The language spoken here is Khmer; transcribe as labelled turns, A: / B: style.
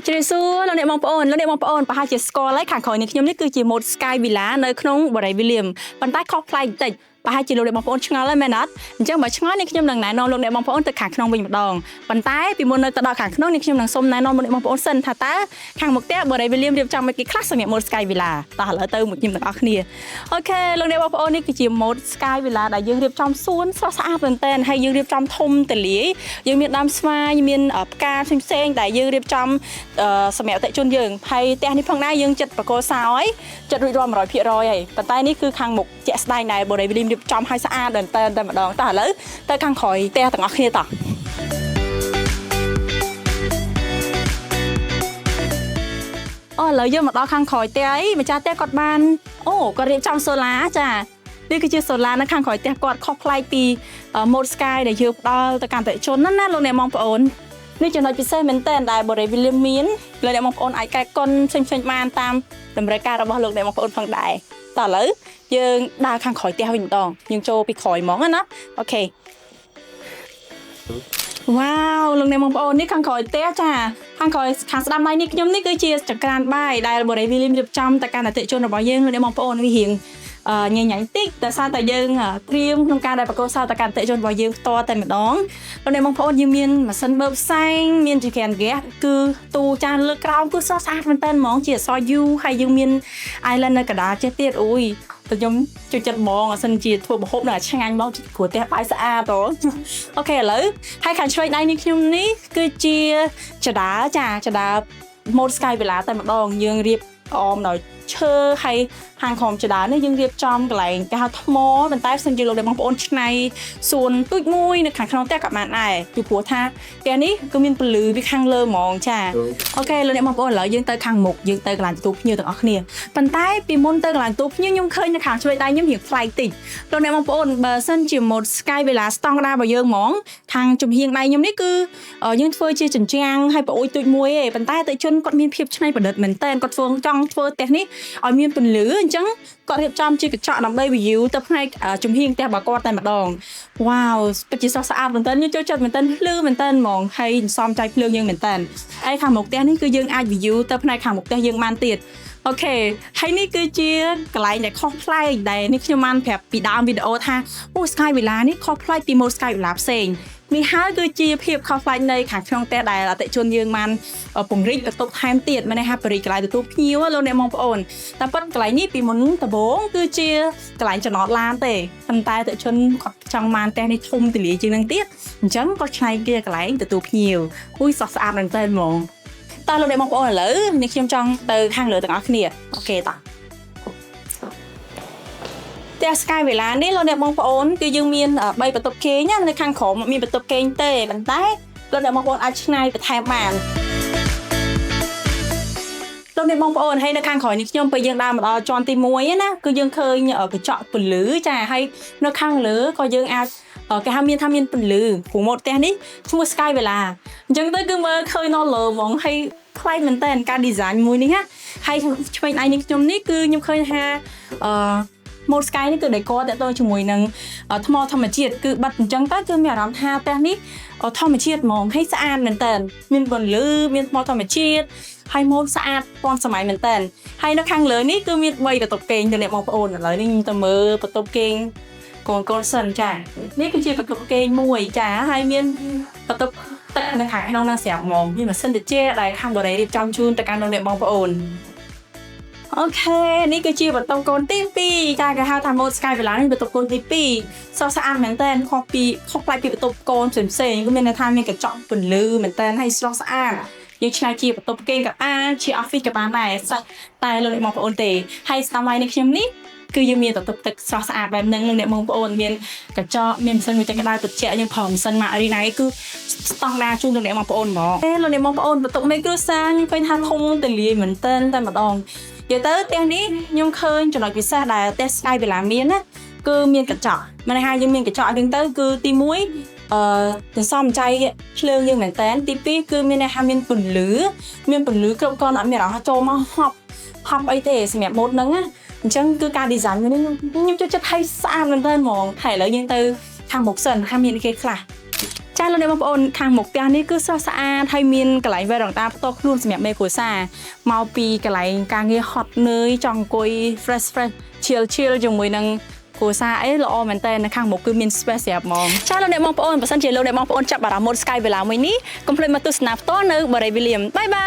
A: ជម្រាបសួរលោកអ្នកបងប្អូនប្រហែលជាស្គាល់ហើយខាងក្រោយនេះខ្ញុំនេះគឺជា Mode Sky Villa នៅក្នុងបរិយាវិលៀមប៉ុន្តែខុសប្លែកបន្តិចប្រហែលជាលោកអ្នកបងប្អូនឆ្ងល់ហើយមែនអត់អញ្ចឹងបើឆ្ងល់នេះខ្ញុំនឹងណែនាំលោកអ្នកបងប្អូនទៅខាងក្នុងវិញម្ដងប៉ុន្តែពីមុននៅទៅដល់ខាងក្នុងនេះខ្ញុំនឹងសូមណែនាំលោកអ្នកបងប្អូនសិនថាតើខាងមុខផ្ទះបរិយាវិលៀមរៀបចំមកគេខ្លះសម្រាប់ Mode Sky Villa តោះឥឡូវទៅមួយខ្ញុំទាំងអស់គ្នាអូខេលោកអ្នកបងប្អូននេះគឺជា Mode Sky Villa ដែលយើងរៀបចំសួនស្រស់ស្អាតមែនទែនហើយយើងរៀបចំធំទូលាយយើងមានដើមស្វាយមានផ្កាផ្សេងៗដែលយើងរៀបចំសម្រាប់អតិថិជនយើងហើយផ្ទះនេះផងដែរយើងចិត្តបកគោសោយចិត្តរួចរាល់ 100% ហើយប៉ុន្តែនេះគឺខាងមុខជាក់ស្ដែងដែលបរិយាវិលៀមរៀបចំឲ្យស្អាតមែនទែនតែម្ដងតោះឥឡូវទៅខាងក្រោយផ្ទះទាំងអស់គ្នាតោះឥឡូវយើងមកដល់ខាងក្រោយផ្ទះអីម្ចាស់ផ្ទះគាត់បានគាត់រៀបចំសូឡាចានេះគឺជាសូឡានៅខាងក្រោយផ្ទះគាត់ខុសប្លែកពី Mode Sky ដែលយើងផ្ដល់ទៅកាន់អតិថិជនណាលោកអ្នកបងប្អូននេះចំណុចពិសេសមែនទែនដែលបរិយាវិលៀមមានលោកអ្នកបងប្អូនអាចកែកុនផ្សេងៗបានតាមតម្រូវការរបស់លោកអ្នកបងប្អូនផងដែរតោះឥឡូវយើងដើរខាងក្រោយផ្ទះវិញម្ដងយើងចូលពីក្រោយហ្មងណាអូខេវ៉ាវលោកអ្នកបងប្អូននេះខាងក្រោយផ្ទះចាខាងក្រោយខាងស្ដាំដៃនេះខ្ញុំនេះគឺជាចង្ក្រានបាយដែលបរិយាវិលៀមរៀបចំទៅកាន់អតិថិជនរបស់យើងលោកអ្នកបងប្អូនវារៀងញញតិចតែសារតែយើងត្រៀមក្នុងការដែលបកគោសោទៅកាន់អតិថិជនរបស់យើងផ្ទាល់តែម្ដងលោកអ្នកបងប្អូនយើងមានម៉ាស៊ីនបឺផ្សែងមានចង្ក្រានហ្គាសគឺទូចានលើក្រោមគឺស្រស់ស្អាតមែនតើហ្មងជាអក្សរ U ហើយយើងមាន island នៅកណ្ដាលចេះទៀតអូយតែខ្ញុំជួយចិត្តហ្មងអាសិនជាធ្វើម្ហូបនៅឆ្ងាញ់មកព្រោះផ្ទះបាយស្អាតអូខេឥឡូវហើយខាងឆ្វេងដៃនេះខ្ញុំនេះគឺជាចដាចដា Mode Sky Villa តែម្ដងយើងរៀបអមដោយឈើហើយខាងក្រោមចដានេះយើងរៀបចំកន្លែងគេហៅថ្មប៉ុន្តែផ្សេងជាលោកអ្នកបងប្អូនឆ្នៃសួនទូចមួយនៅខាងក្នុងផ្ទះក៏បានដែរពីព្រោះថាផ្ទះនេះគឺមានពន្លឺពីខាងលើហ្មងចាអូខេលោកអ្នកបងប្អូនឥឡូវយើងទៅខាងមុខយើងទៅកន្លែងទទួលភ្ញៀវទាំងអស់គ្នាប៉ុន្តែពីមុនទៅកន្លែងទទួលភ្ញៀវខ្ញុំឃើញនៅខាងឆ្វេងដៃខ្ញុំរៀងប្លែកតិចលោកអ្នកបងប្អូនបើសិនជា Mode Sky Villa ស្តង់ដាររបស់យើងហ្មងខាងជំហៀងដៃខ្ញុំនេះគឺយើងធ្វើជាជញ្ជាំងហើយប្អូយទូចមួយឯងប៉ុន្តែអតិថិជនគាត់មានភាពច្នៃប្រឌិតមែនតើគាត់ចង់ធ្វើផ្ទះនេះឲ្យមានពន្លឺអញ្ចឹងគាត់រៀបចំជាកញ្ចក់ដើម្បី view ទៅផ្នែកជំហៀងផ្ទះរបស់គាត់តែម្ដងវ៉ាវពិតជាស្រស់ស្អាតមែនតើខ្ញុំចូលចិត្តមែនតើភ្លឺមែនតើហ្មងហើយសំចៃភ្លើងយើងមែនតើហើយខាងមុខផ្ទះនេះគឺយើងអាច view ទៅផ្នែកខាងមុខផ្ទះយើងបានទៀតអូខេហើយនេះគឺជាកន្លែងដែលខុសប្លែកដែលនេះខ្ញុំបានប្រាប់ពីដើមវីដេអូថាSky Villa នេះខុសប្លែកពី Mode Sky Villa ផ្សេងនេះហើយគឺជាភាពខុសប្លែកនៃខាងក្នុងផ្ទះដែលអតិថិជនយើងបានពង្រីកបន្ទប់ថែមទៀតមានន័យថាបរិយាកន្លែងទទួលភ្ញៀវលោកអ្នកបងប្អូនតែប៉ុន្តែកន្លែងនេះពីមុនដំបូងគឺជាកន្លែងចំណតឡានទេប៉ុន្តែអតិថិជនគាត់ចង់បានផ្ទះនេះធំទូលាយជាងនឹងទៀតអញ្ចឹងគាត់ឆ្នៃជាកន្លែងទទួលភ្ញៀវស្រស់ស្អាតមែនទែនហ្មងតើលោកអ្នកបងប្អូនឥឡូវនេះខ្ញុំចង់ទៅខាងលើទាំងអស់គ្នាអូខេតោះផ្ទះ Sky Villa នេះលោកអ្នកបងប្អូនគឺយើងមាន3បន្ទប់គេងនៅខាងក្រោមមានបន្ទប់គេងទេប៉ុន្តែលោកអ្នកបងប្អូនអាចឆ្នៃបន្ថែមបានលោកអ្នកបងប្អូនហើយនៅខាងក្រោយនេះខ្ញុំពេលយើងដើរមកដល់ជាន់ទី1ណាគឺយើងឃើញកញ្ចក់ពន្លឺចាហើយនៅខាងលើក៏យើងអាចគេហៅមានថាមានពន្លឺព្រោះម៉ូដផ្ទះនេះឈ្មោះ Sky Villa អញ្ចឹងទៅគឺមើលឃើញនៅលើហ្មងហើយប្លែកមែនតើការ design មួយនេះណាហើយឆ្វេងដៃនេះខ្ញុំនេះគឺខ្ញុំឃើញថាMode Sky នេះគឺdecorតទៅជាមួយនឹងថ្មធម្មជាតិគឺបាត់អញ្ចឹងទៅគឺមានអារម្មណ៍ថាផ្ទះនេះធម្មជាតិហ្មងហើយស្អាតមែនតើមានពន្លឺមានថ្មធម្មជាតិហើយម៉ូដស្អាតទាន់សម័យមែនតើហើយនៅខាងលើនេះគឺមាន3បន្ទប់គេងទៅអ្នកបងប្អូនឥឡូវនេះខ្ញុំទៅមើលបន្ទប់គេងកូនសិនចានេះគឺជាបន្ទប់គេងមួយចាហើយមានបន្ទប់ទឹកនៅខាងក្នុងហ្នឹងស្រាប់ហ្មងមានម៉ាស៊ីនត្រជាក់ដែលខាងបរិយារៀបចំជូនទៅកាន់អ្នកបងប្អូនអូខេនេះគឺជាបន្ទប់កូនទី2ចាគេហៅថា Mode Sky Villa នេះបន្ទប់កូនទី2ស្រស់ស្អាតមែនតើខុសប្លែកពីបន្ទប់កូនផ្សេងៗគឺមានន័យថាមានកញ្ចក់ពន្លឺមែនតើហើយស្រស់ស្អាតយើងឆ្នៃជាបន្ទប់គេងក៏បានជា office ក៏បានដែរតែលោកអ្នកបងប្អូនទេហើយស្ដាំដៃនេះខ្ញុំនេះគឺយើងមានបន្ទប់ទឹកស្រស់ស្អាតបែបហ្នឹងលោកអ្នកបងប្អូនមានកញ្ចក់មានម៉ាស៊ីនមួយទឹកក្តៅត្រជាក់យើងប្រើម៉ាស៊ីន Marina គឺស្តង់ដារជូនលោកអ្នកបងប្អូនហ្មងលោកអ្នកបងប្អូនបន្ទប់មេគ្រួសារខ្ញុំឃើញថាធំទូលាយមែនតើតែម្ដងនិយាយទៅផ្ទះនេះខ្ញុំឃើញចំណុចពិសេសដែលផ្ទះ Sky Villa មានណាគឺមានកញ្ចក់មានន័យថាយើងមានកញ្ចក់ហ្នឹងទៅគឺទី1សន្សំចៃភ្លើងយើងមែនតើទី2គឺមានន័យថាមានពន្លឺគ្រប់គ្រាន់អត់មានអារម្មណ៍ថាចូលមកហប់អីទេសម្រាប់ម៉ូដហ្នឹងណាអញ្ចឹងគឺការ design នេះខ្ញុំចូលចិត្តឲ្យស្អាតមែនតើហ្មងហើយឥឡូវយើងទៅខាងមុខសិនថាមានគេខ្លះ ចាលោកអ្នកបងប្អូនខាងមុខផ្ទះនេះគឺស្រស់ស្អាតហើយមានកន្លែងវេររងតាផ្ទាល់ខ្លួនសម្រាប់មេគ្រួសារមកពីកន្លែងការងារហត់នឿយចង់អង្គុយ fresh chill ជាមួយនឹងគ្រួសារអីល្អមែនតើនៅខាងមុខគឺមាន space ស្រាប់ហ្មងចាលោកអ្នកបងប្អូនបើសិនជាលោកអ្នកបងប្អូនចាប់អារម្មណ៍ Sky Villa មួយនេះកុំភ្លេចមកទស្សនាផ្ទាល់នៅ Boray William បាយបាយ